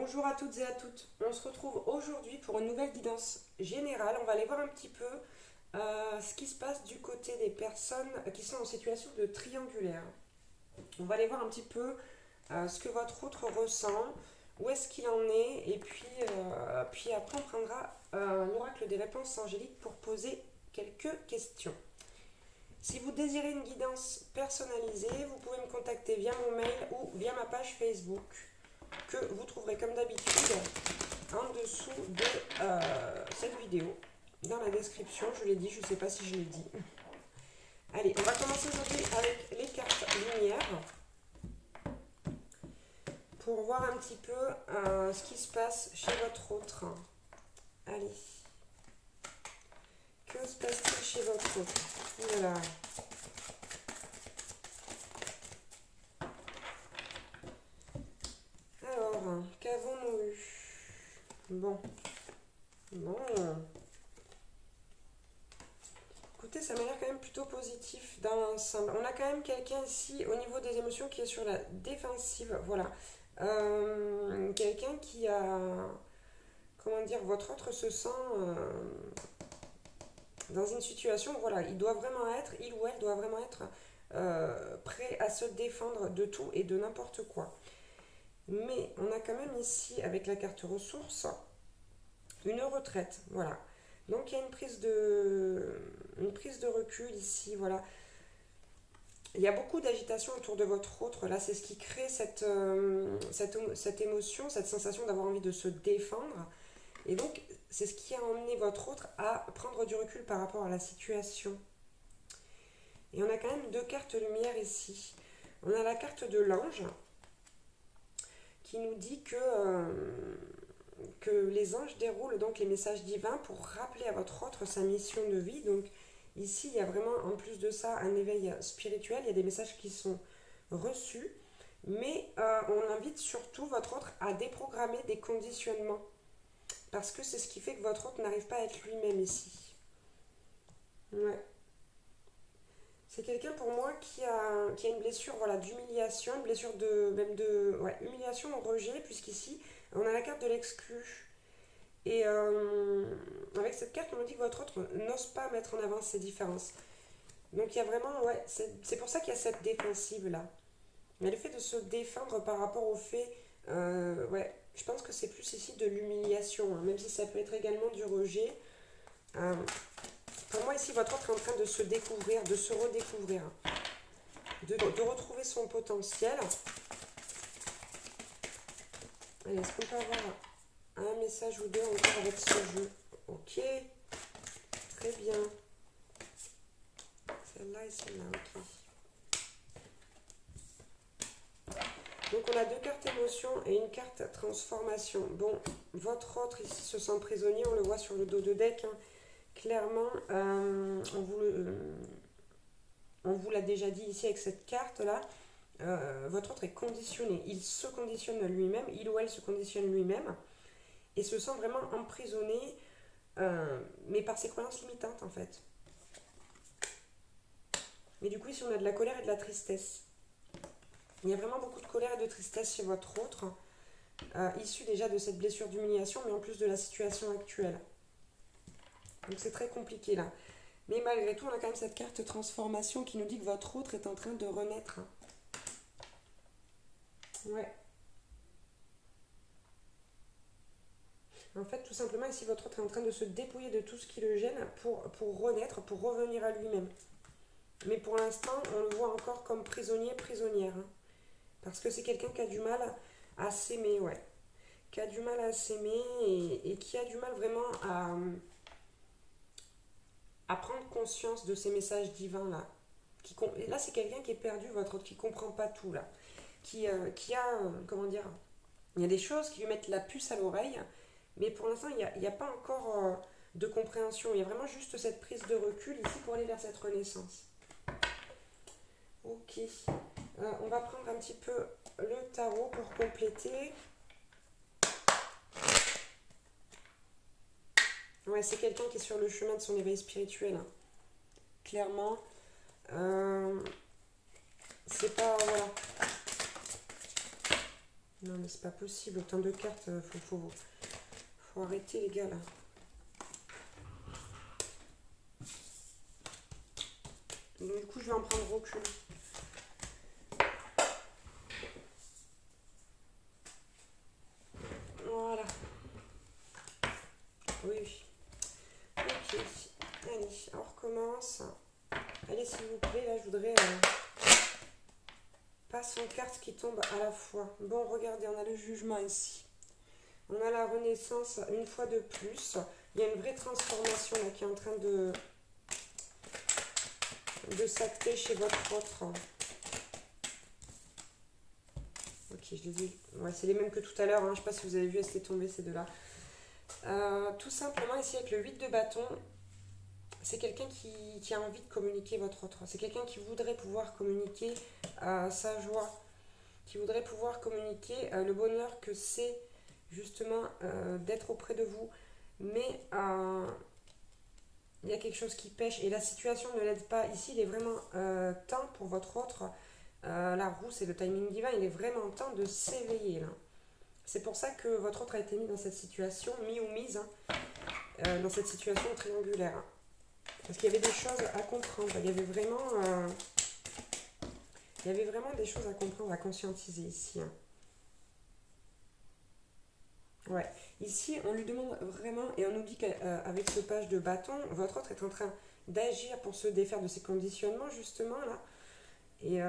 Bonjour à toutes et à toutes. On se retrouve aujourd'hui pour une nouvelle guidance générale. On va aller voir un petit peu ce qui se passe du côté des personnes qui sont en situation de triangulaire. On va aller voir un petit peu ce que votre autre ressent, où est-ce qu'il en est, et puis après on prendra l'oracle des réponses angéliques pour poser quelques questions. Si vous désirez une guidance personnalisée, vous pouvez me contacter via mon mail ou via ma page Facebook, que vous trouverez comme d'habitude en dessous de cette vidéo, dans la description. Je l'ai dit, je ne sais pas si je l'ai dit. Allez, on va commencer aujourd'hui avec les cartes lumière pour voir un petit peu ce qui se passe chez votre autre. Allez, que se passe-t-il chez votre autre? Voilà. Alors, qu'avons-nous eu? Bon. Écoutez, ça m'a l'air quand même plutôt positif dans l'ensemble. On a quand même quelqu'un ici au niveau des émotions qui est sur la défensive. Voilà. Quelqu'un qui a... Comment dire? Votre autre se sent dans une situation, voilà, il ou elle doit vraiment être prêt à se défendre de tout et de n'importe quoi. Mais on a quand même ici, avec la carte ressources, une retraite, voilà. Donc il y a une prise de recul ici, voilà. Il y a beaucoup d'agitation autour de votre autre, là, c'est ce qui crée cette émotion, cette sensation d'avoir envie de se défendre. Et donc, c'est ce qui a emmené votre autre à prendre du recul par rapport à la situation. Et on a quand même deux cartes lumière ici. On a la carte de l'ange, qui nous dit que les anges déroulent donc les messages divins pour rappeler à votre autre sa mission de vie. Donc ici, il y a vraiment, en plus de ça, un éveil spirituel. Il y a des messages qui sont reçus. Mais on invite surtout votre autre à déprogrammer des conditionnements. Parce que c'est ce qui fait que votre autre n'arrive pas à être lui-même ici. Ouais. C'est quelqu'un pour moi qui a une blessure, voilà, d'humiliation, une blessure humiliation, rejet, puisqu'ici on a la carte de l'exclu. Et avec cette carte, on nous dit que votre autre n'ose pas mettre en avant ses différences. Donc il y a vraiment, ouais, c'est pour ça qu'il y a cette défensive là. Mais le fait de se défendre par rapport au fait, ouais, je pense que c'est plus ici de l'humiliation, hein, même si ça peut être également du rejet. Pour moi, ici, votre autre est en train de se découvrir, de se redécouvrir, de retrouver son potentiel. Allez, est-ce qu'on peut avoir un message ou deux encore avec ce jeu? Ok, très bien. Celle-là et celle-là, ok. Donc, on a deux cartes émotion et une carte transformation. Bon, votre autre ici se sent prisonnier, on le voit sur le dos de deck, hein. Clairement, on vous l'a déjà dit ici avec cette carte-là, votre autre est conditionné. Il se conditionne lui-même, il ou elle se conditionne lui-même et se sent vraiment emprisonné, mais par ses croyances limitantes en fait. Mais du coup, ici, on a de la colère et de la tristesse. Il y a vraiment beaucoup de colère et de tristesse chez votre autre, issue déjà de cette blessure d'humiliation, mais en plus de la situation actuelle. Donc c'est très compliqué là. Mais malgré tout, on a quand même cette carte transformation qui nous dit que votre autre est en train de renaître. Ouais. En fait, tout simplement, ici, votre autre est en train de se dépouiller de tout ce qui le gêne pour renaître, pour revenir à lui-même. Mais pour l'instant, on le voit encore comme prisonnier, prisonnière. Hein. Parce que c'est quelqu'un qui a du mal à s'aimer, ouais. Qui a du mal à s'aimer et qui a du mal vraiment à prendre conscience de ces messages divins là. Là, c'est quelqu'un qui est perdu, votre autre, qui comprend pas tout là. Qui a, comment dire, il y a des choses qui lui mettent la puce à l'oreille, mais pour l'instant, il n'y a pas encore de compréhension. Il y a vraiment juste cette prise de recul ici pour aller vers cette renaissance. Ok. On va prendre un petit peu le tarot pour compléter. Ouais, c'est quelqu'un qui est sur le chemin de son éveil spirituel. Hein. Clairement. C'est pas... Voilà. Non, mais c'est pas possible. Autant de cartes, faut arrêter, les gars, là. Donc, du coup, je vais en prendre recul. Voilà. Oui. Ok. Allez, on recommence. Allez, s'il vous plaît, là, je voudrais pas 100 cartes qui tombent à la fois. Bon, regardez, on a le jugement ici. On a la renaissance une fois de plus. Il y a une vraie transformation là, qui est en train de s'acter chez votre autre. Ok, je les ai. Ouais, c'est les mêmes que tout à l'heure. Hein. Je ne sais pas si vous avez vu, elles étaient tombées ces deux-là. Tout simplement, ici, avec le 8 de bâton, c'est quelqu'un qui a envie de communiquer votre autre. C'est quelqu'un qui voudrait pouvoir communiquer sa joie, qui voudrait pouvoir communiquer le bonheur que c'est justement d'être auprès de vous. Mais il y a quelque chose qui pêche et la situation ne l'aide pas. Ici, il est vraiment temps pour votre autre. La roue, c'est le timing divin. Il est vraiment temps de s'éveiller là. C'est pour ça que votre autre a été mis dans cette situation, mis ou mise, hein, dans cette situation triangulaire. Hein. Parce qu'il y avait des choses à comprendre. Il y avait vraiment des choses à comprendre, à conscientiser ici. Hein. Ouais. Ici, on lui demande vraiment, et on nous dit qu'avec ce page de bâton, votre autre est en train d'agir pour se défaire de ses conditionnements, justement, là. Et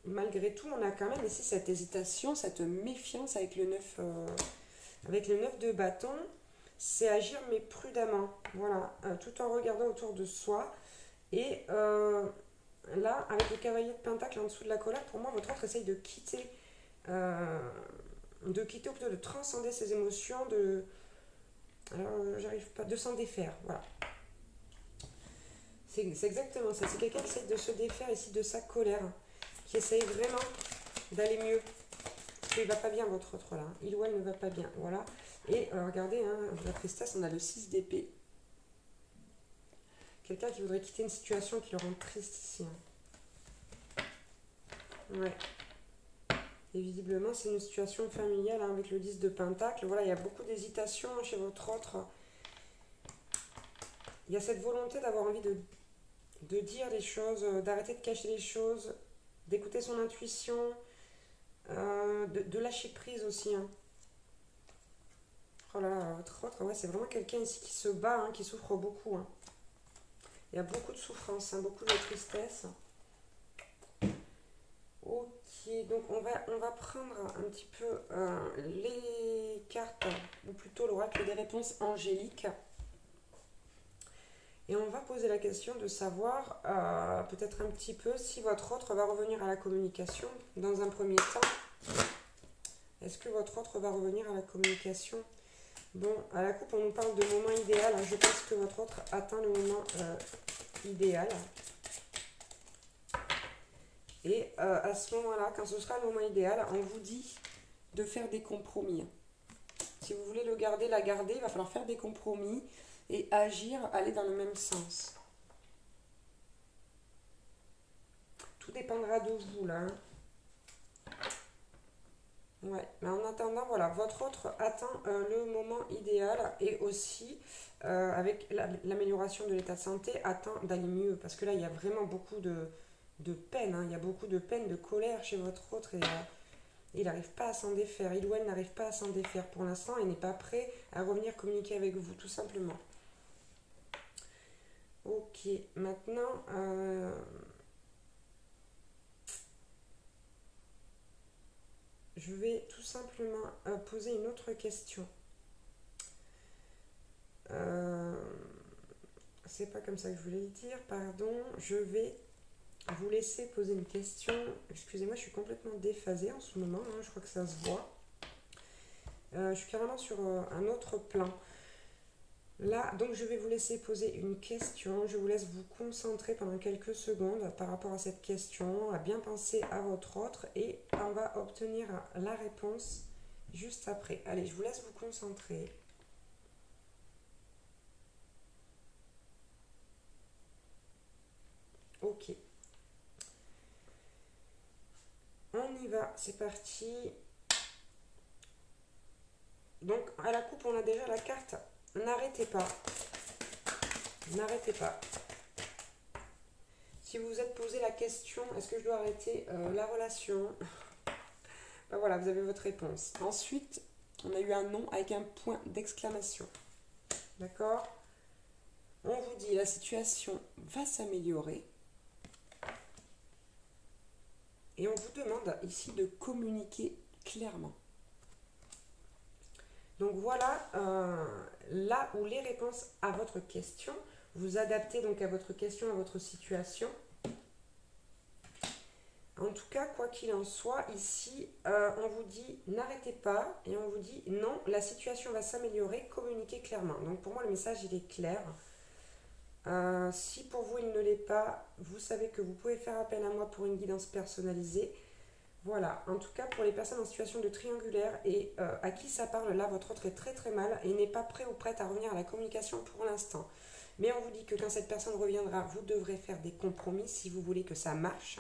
malgré tout, on a quand même ici cette hésitation, cette méfiance avec le 9 de bâton. C'est agir, mais prudemment, voilà, tout en regardant autour de soi. Et là, avec le cavalier de pentacle en dessous de la colère, pour moi, votre autre essaye de quitter... ou plutôt de transcender ses émotions, j'arrive pas, de s'en défaire, voilà. C'est exactement ça, c'est quelqu'un qui essaye de se défaire ici de sa colère, qui essaye vraiment d'aller mieux, parce qu'il va pas bien votre autre là, il ou elle ne va pas bien, voilà. Et regardez, hein, la tristesse, on a le 6 d'épée. Quelqu'un qui voudrait quitter une situation qui le rend triste ici. Hein. Ouais. Et visiblement, c'est une situation familiale hein, avec le 10 de pentacle. Voilà, il y a beaucoup d'hésitation chez votre autre. Il y a cette volonté d'avoir envie de dire les choses, d'arrêter de cacher les choses, d'écouter son intuition, de lâcher prise aussi. Hein. Oh là là, votre autre, ouais, c'est vraiment quelqu'un ici qui se bat, hein, qui souffre beaucoup. Hein. Il y a beaucoup de souffrance, hein, beaucoup de tristesse. Ok, donc on va prendre un petit peu les cartes, ou plutôt l'oracle des réponses angéliques. Et on va poser la question de savoir peut-être un petit peu si votre autre va revenir à la communication dans un premier temps. Est-ce que votre autre va revenir à la communication? Bon, à la coupe, on nous parle de moment idéal. Je pense que votre autre atteint le moment idéal. Et à ce moment-là, quand ce sera le moment idéal, on vous dit de faire des compromis. Si vous voulez le garder, la garder, il va falloir faire des compromis et agir, aller dans le même sens. Tout dépendra de vous, là. Hein. Ouais, mais en attendant, voilà, votre autre atteint le moment idéal et aussi, avec l'amélioration de l'état de santé, atteint d'aller mieux. Parce que là, il y a vraiment beaucoup de peine, hein. Il y a beaucoup de peine, de colère chez votre autre et il n'arrive pas à s'en défaire. Il ou elle n'arrive pas à s'en défaire pour l'instant et n'est pas prêt à revenir communiquer avec vous, tout simplement. Ok, maintenant... je vais tout simplement poser une autre question. C'est pas comme ça que je voulais le dire, pardon. Je vais vous laisser poser une question. Excusez-moi, je suis complètement déphasée en ce moment, hein, je crois que ça se voit. Je suis carrément sur un autre plan. Là, donc je vais vous laisser poser une question. Je vous laisse vous concentrer pendant quelques secondes par rapport à cette question, à bien penser à votre autre et on va obtenir la réponse juste après. Allez, je vous laisse vous concentrer. Ok. On y va, c'est parti. Donc à la coupe, on a déjà la carte n'arrêtez pas. N'arrêtez pas. Si vous vous êtes posé la question, est-ce que je dois arrêter la relation? Ben voilà, vous avez votre réponse. Ensuite, on a eu un non avec un point d'exclamation. D'accord? On vous dit la situation va s'améliorer. Et on vous demande ici de communiquer clairement. Donc voilà là où les réponses à votre question. Vous adaptez donc à votre question, à votre situation. En tout cas, quoi qu'il en soit, ici, on vous dit n'arrêtez pas et on vous dit non, la situation va s'améliorer, communiquez clairement. Donc pour moi, le message, il est clair. Si pour vous, il ne l'est pas, vous savez que vous pouvez faire appel à moi pour une guidance personnalisée. Voilà, en tout cas, pour les personnes en situation de triangulaire et à qui ça parle, là, votre autre est très très mal et n'est pas prêt ou prête à revenir à la communication pour l'instant. Mais on vous dit que quand cette personne reviendra, vous devrez faire des compromis si vous voulez que ça marche.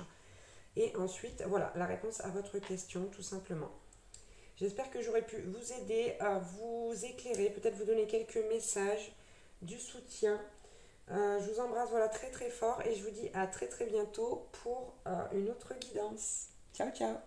Et ensuite, voilà, la réponse à votre question, tout simplement. J'espère que j'aurai pu vous aider à vous éclairer, peut-être vous donner quelques messages, du soutien. Je vous embrasse voilà, très très fort et je vous dis à très très bientôt pour une autre guidance. Ciao ciao.